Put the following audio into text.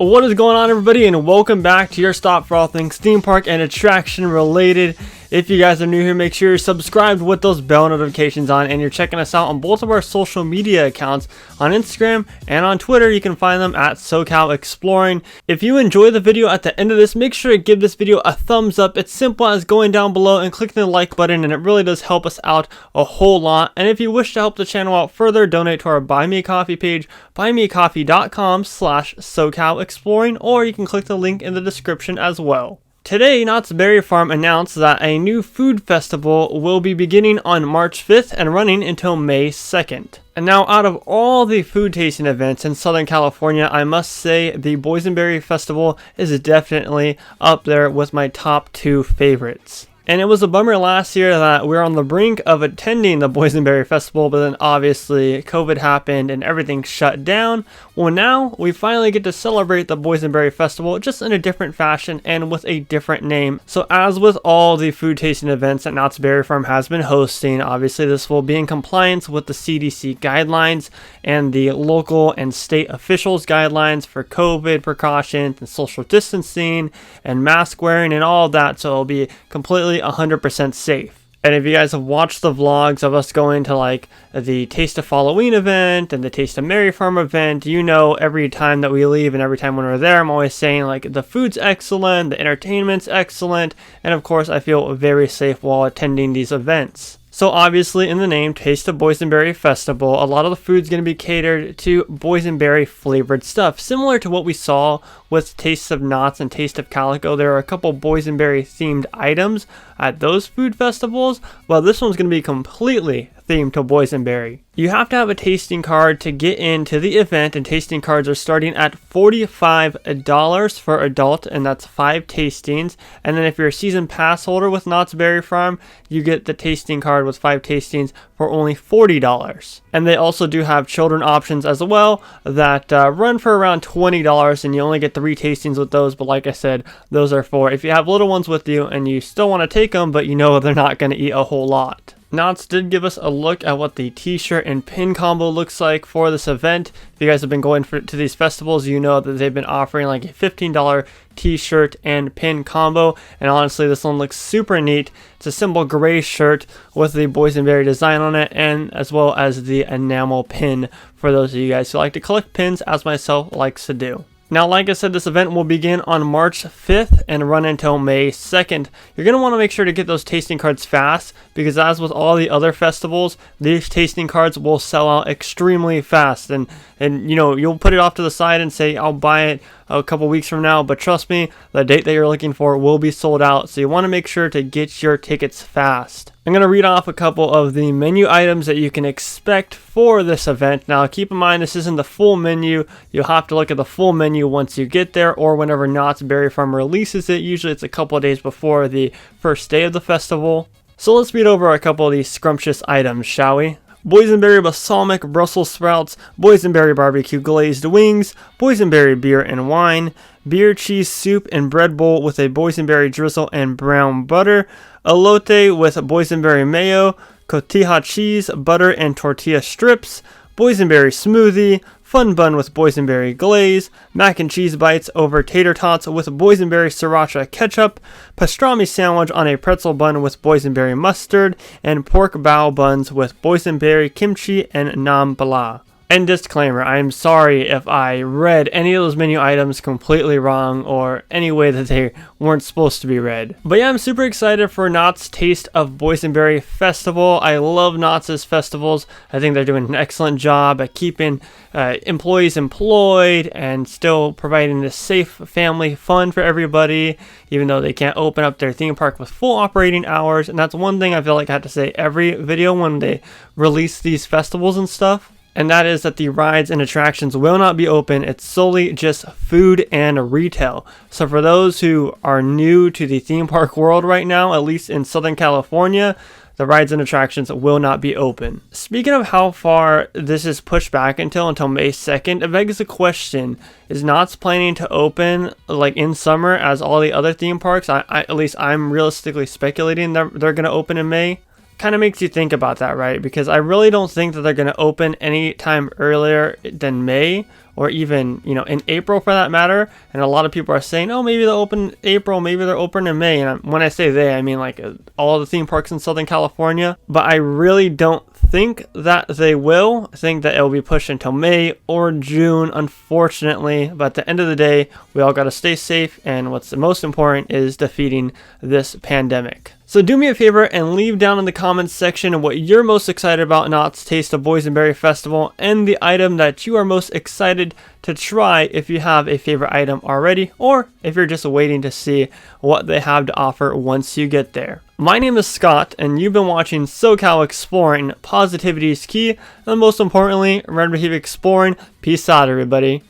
What is going on, everybody, and welcome back to your stop for all things theme park and attraction related. If you guys are new here, make sure you're subscribed with those bell notifications on, and you're checking us out on both of our social media accounts on Instagram and on Twitter. You can find them at SoCal Exploring. If you enjoy the video at the end of this, make sure to give this video a thumbs up. It's simple as going down below and clicking the like button, and it really does help us out a whole lot. And if you wish to help the channel out further, donate to our Buy Me a Coffee page, buymeacoffee.com/SoCal Exploring, or you can click the link in the description as well. Today, Knott's Berry Farm announced that a new food festival will be beginning on March 5th and running until May 2nd. And now, out of all the food tasting events in Southern California, I must say the Boysenberry Festival is definitely up there with my top 2 favorites. And it was a bummer last year that we were on the brink of attending the Boysenberry Festival, but then obviously COVID happened and everything shut down. Well, now we finally get to celebrate the Boysenberry Festival just in a different fashion and with a different name. So as with all the food tasting events that Knott's Berry Farm has been hosting, obviously this will be in compliance with the CDC guidelines and the local and state officials guidelines for COVID precautions and social distancing and mask wearing and all of that. So it'll be completely 100% safe. And if you guys have watched the vlogs of us going to like the Taste of Halloween event and the Taste of Merry Farm event, you know every time that we leave and every time when we're there, I'm always saying like the food's excellent, the entertainment's excellent, and of course I feel very safe while attending these events. So obviously in the name Taste of Boysenberry Festival, a lot of the food's going to be catered to boysenberry flavored stuff. Similar to what we saw with Taste of Knott's and Taste of Calico, there are a couple boysenberry themed items at those food festivals. Well, this one's going to be completely themed to boysenberry. You have to have a tasting card to get into the event, and tasting cards are starting at $45 for adult, and that's 5 tastings. And then if you're a season pass holder with Knott's Berry Farm, you get the tasting card with 5 tastings for only $40. And they also do have children options as well that run for around $20, and you only get 3 tastings with those. But like I said, those are for if you have little ones with you and you still want to take them, but you know they're not going to eat a whole lot. Knott's did give us a look at what the t-shirt and pin combo looks like for this event. If you guys have been going to these festivals, you know that they've been offering like a $15 t-shirt and pin combo, and honestly this one looks super neat. It's a simple gray shirt with the boysenberry design on it, and as well as the enamel pin for those of you guys who like to collect pins, as myself likes to do. Now, like I said, this event will begin on March 5th and run until May 2nd. You're going to want to make sure to get those tasting cards fast, because as with all the other festivals, these tasting cards will sell out extremely fast. And you know, you'll put it off to the side and say, I'll buy it a couple weeks from now. But trust me, the date that you're looking for will be sold out. So you want to make sure to get your tickets fast. I'm going to read off a couple of the menu items that you can expect for this event. Now, keep in mind, this isn't the full menu. You'll have to look at the full menu once you get there, or whenever Knott's Berry Farm releases it. Usually it's a couple of days before the first day of the festival. So let's read over a couple of these scrumptious items, shall we? Boysenberry balsamic Brussels sprouts, boysenberry barbecue glazed wings, boysenberry beer and wine, beer cheese soup and bread bowl with a boysenberry drizzle and brown butter, elote with boysenberry mayo, cotija cheese, butter and tortilla strips, boysenberry smoothie, fun bun with boysenberry glaze, mac and cheese bites over tater tots with boysenberry sriracha ketchup, pastrami sandwich on a pretzel bun with boysenberry mustard, and pork bao buns with boysenberry kimchi and nam pala. And disclaimer, I am sorry if I read any of those menu items completely wrong or any way that they weren't supposed to be read. But yeah, I'm super excited for Knott's Taste of Boysenberry Festival. I love Knott's festivals. I think they're doing an excellent job at keeping employees employed and still providing this safe family fun for everybody, even though they can't open up their theme park with full operating hours. And that's one thing I feel like I have to say every video when they release these festivals and stuff. And that is that the rides and attractions will not be open. It's solely just food and retail. So for those who are new to the theme park world right now, at least in Southern California, the rides and attractions will not be open. Speaking of how far this is pushed back until May 2nd, it begs the question, is Knott's planning to open like in summer as all the other theme parks? At least I'm realistically speculating they're going to open in May. Kind of makes you think about that, right? Because I really don't think that they're going to open any time earlier than May or even, you know, in April for that matter. And a lot of people are saying, oh, maybe they'll open April, maybe they're open in May. And when I say they, I mean like all the theme parks in Southern California. But I really don't think that they will. I think that it will be pushed until May or June, unfortunately. But at the end of the day, we all got to stay safe, and what's the most important is defeating this pandemic. So do me a favor and leave down in the comments section what you're most excited about Knott's Taste of Boysenberry Festival, and the item that you are most excited to try if you have a favorite item already, or if you're just waiting to see what they have to offer once you get there. My name is Scott, and you've been watching SoCal Exploring. Positivity is key, and most importantly, remember to keep exploring. Peace out, everybody.